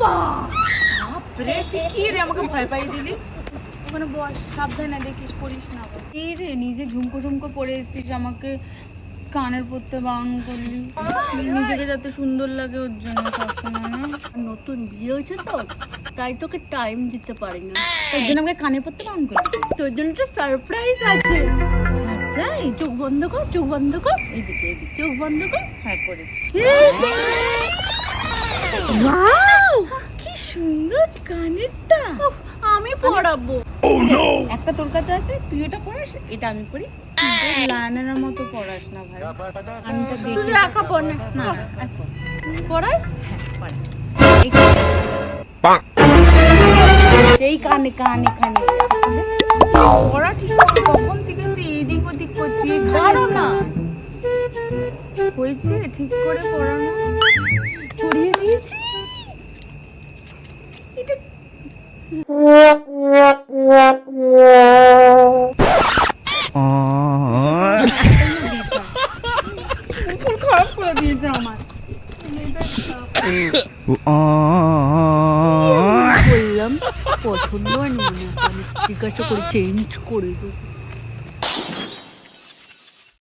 বাপরে কি রে আমাকে ভয় পাইয়ে দিলি। ওখানে বস, সাবধানে দেখিস পড়িস না। কি রে নিজে ঝুমকো ঝুমকো পরে এসেছিস, আমাকে কানের পরতে বারণ করলি। নিজেকে যাতে সুন্দর লাগে ওর জন্য সবসময় না। নতুন বিয়ে হয়েছে তো তাই তোকে টাইম দিতে পারি না, ওর জন্য আমাকে কানে পরতে বারণ করলি। তোর জন্য একটা সারপ্রাইজ আছে। সারপ্রাইজ? চোখ বন্ধ কর, চোখ বন্ধ কর, এদিকে এদিকে। চোখ বন্ধ কর। হ্যাঁ করেছি। ওয়াও কি সুন্দর কানেরটা। উফ, আমি পড়াবো। একটা তোর কাছে আছে, তুই এটা পড়াস, এটা আমি পড়ি। লায়নের মতো পড়াস না ভাই, কানটা তুই দেখে। একা পড় না। না এখন পড়াই। হ্যাঁ পড়া। সেই কানে কানে কানে পড়া ঠিক আছে। কখন থেকে তুই এদিক ওদিক করছিস? ধরো না। হয়েছে ঠিক করে পড়ানো। পড়িয়ে দিয়েছি। এটা খারাপ করে দিয়েছে আমার। বললাম পছন্দ হয়নি, মনে হয় জিজ্ঞাসা করে চেঞ্জ করে দেবো।